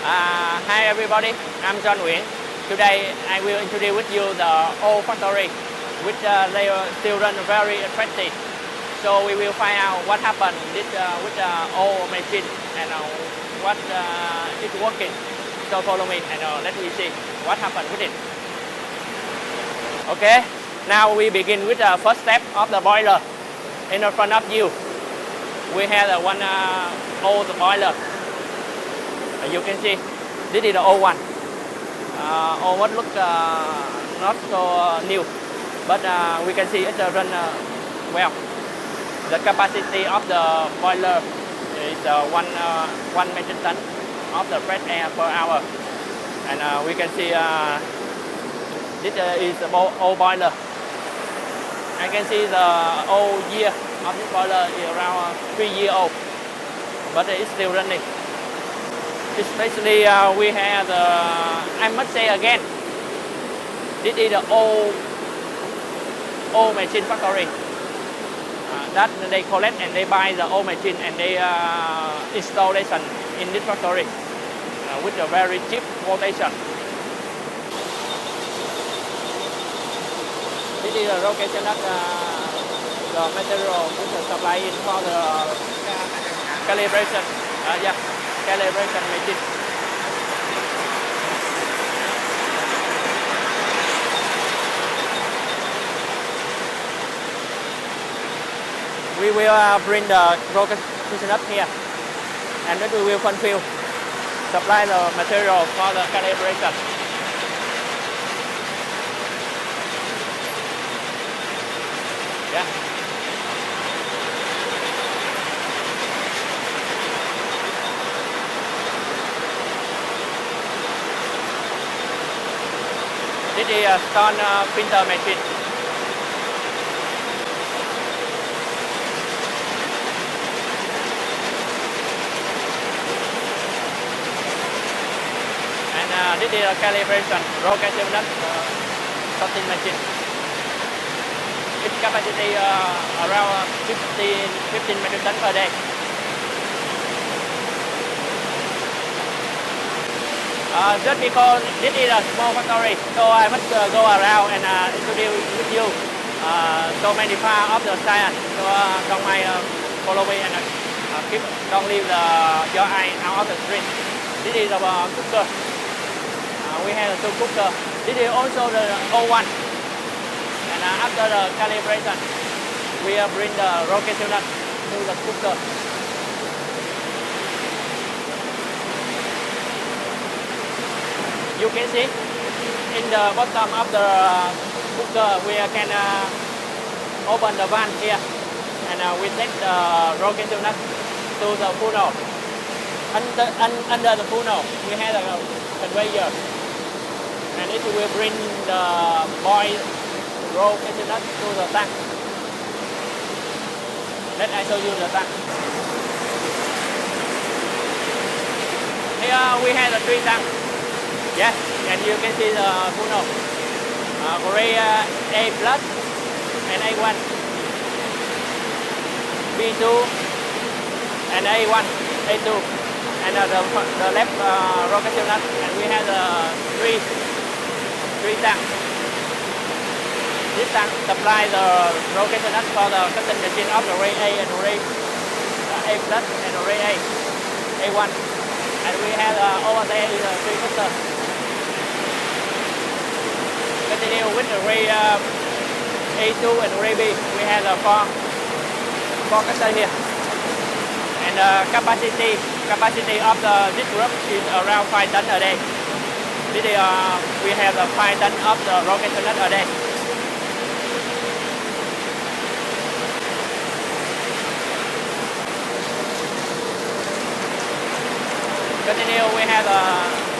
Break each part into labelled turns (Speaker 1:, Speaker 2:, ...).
Speaker 1: Hi everybody, I'm John Nguyễn. Today I will introduce with you the old factory, which they still run very attractive. So we will find out what happened with the old machine and what is working. So follow me and let me see what happened with it. Okay, now we begin with the first step of the boiler. In the front of you, we have one old boiler. You can see this is the old one. Almost look not so new, but we can see it run well. The capacity of the boiler is 1 metric ton of the fresh air per hour, and we can see this is the old boiler. I can see the old year of this boiler is around 3 years old, but it's still running. Especially we have the, I must say again, this is the old machine factory. That they collect and they buy the old machine and they installation in this factory with a very cheap quotation. This is the location of the material which is supplied in for the calibration. Calibration machine. We will bring the rotation up here, and then we will fulfill, supply the material for the calibration. Yeah. This is a stone printer machine. And this is a calibration rotation sorting machine. Its capacity around 15 metric ton per day. Just because this is a small factory, so I must go around and introduce with you so many parts of the science. So don't mind follow me and don't leave your eye out of the screen. This is our cooker. We have two cookers. This is also the old one. And after the calibration, we bring the rotation nut to the cooker. You can see in the bottom of the cooker we can open the van here, and we take the rotation nut to the funnel. Under the funnel we have a conveyor, and it will bring the boiled rotation nut to the tank. Let I show you the tank. Here we have the 3 tanks. Yes, and you can see the funnel. Grade A plus and A1, B2 and A1, A2, and the left rotation nut. And we have the three tanks. This tank supply the rotation nut for the cutting machine of the Ray A and Ray A plus and Ray A1. And we have over there is a 3 cutter. Continue with the Ray A2 and Ray B. We have the 4 cutter here. And the capacity of this group is around 5 tons a day. This is, we have the 5 tons of the rotation nut a day. Continue, we have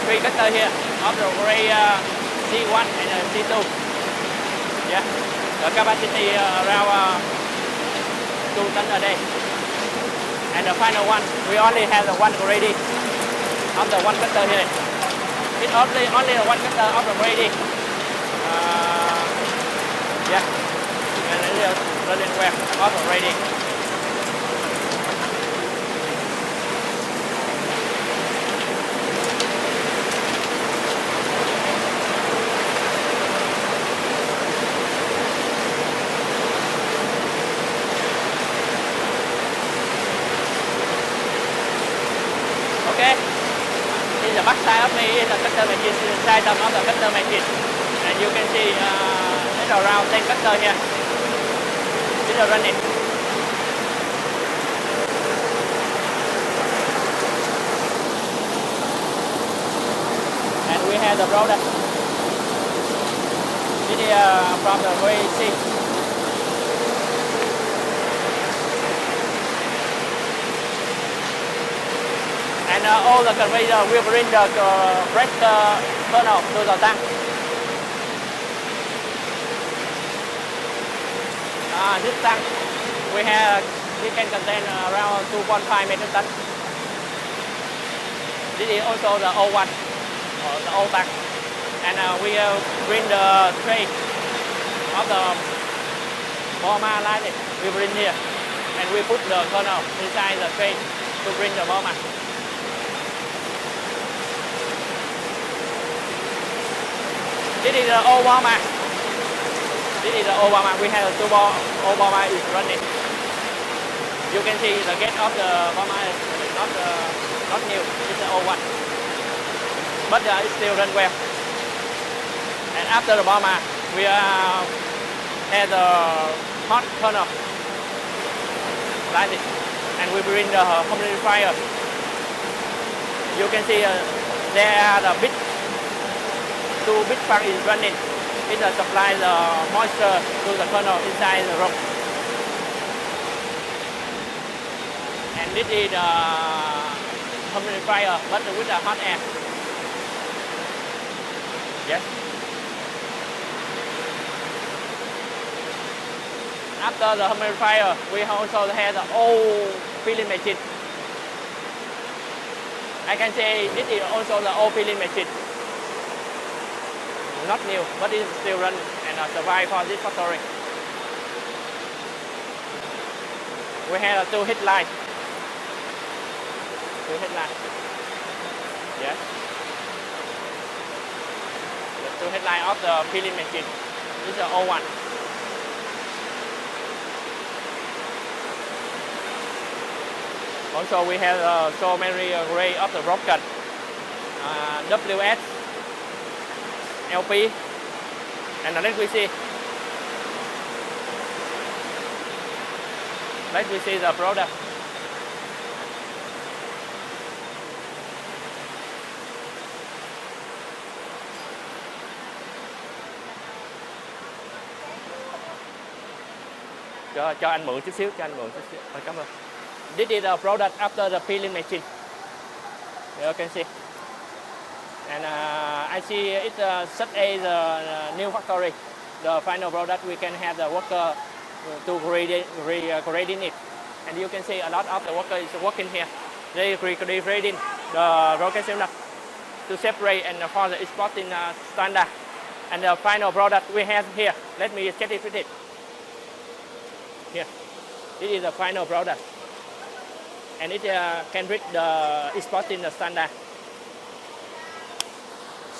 Speaker 1: 3 cutter here of the Ray C1 and C2. Yeah, the capacity around 2 tons a day. And the final one, we only have the 1 grade of the 1 cutter here. It's only the 1 cutter of the grade. Yeah, and it is running well of the grade. Okay. In the back side of me is the cutter machine, inside of the cutter machine. And you can see it's around 10 cutter here. It's running. And we have the product. This is from the VAC. And all the conveyor will bring the brake tunnel to the tank. This tank we can contain around 2.5 metric ton. This is also the old one, or the old tank. And we bring the tray of the Boma like it. We bring here, and we put the tunnel inside the tray to bring the Boma. This is the old Boma. This is the old Boma. We have two old Boma is running. You can see the gate of the Boma is not new. It's the old one, but it still run well. And after the Boma, we have the hot tunnel like this, and we bring the humidifier. You can see there are the two big fan is running. It supplies the moisture to the tunnel inside the room. And this is the humidifier, but with the hot air. Yes. After the humidifier, we also have the old filling machine. I can say this is also the old filling machine. Not new, but it still run and survive for this factory. We have two headlights. Two headlights. Yes. The two headlights of the filling machine. This is the old one. Also, we have so many array of the broken WS, LP, and let me see. Let me see the product. Cho anh mượn chút xíu, Cảm ơn. This is the product after the peeling machine. You can see. And I see it's such as a new factory. The final product we can have the worker to grading it. And you can see a lot of the worker is working here. They grading the rocket cylinder to separate and for the exporting standard. And the final product we have here. Let me check it with it. Here. This is the final product. And it can reach the exporting standard.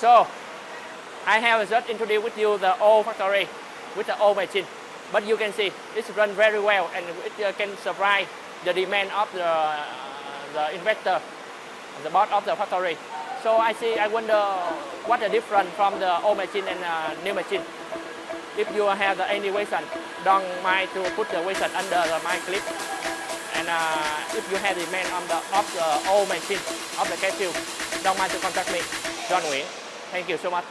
Speaker 1: So, I have just introduced with you the old factory with the old machine. But you can see it's run very well and it can supply the demand of the investor, the boss of the factory. So I wonder what the difference from the old machine and new machine. If you have any question, don't mind to put the question under my clip. And if you have demand on of the old machine of the capsule, don't mind to contact me, John Nguyễn. Thank you so much.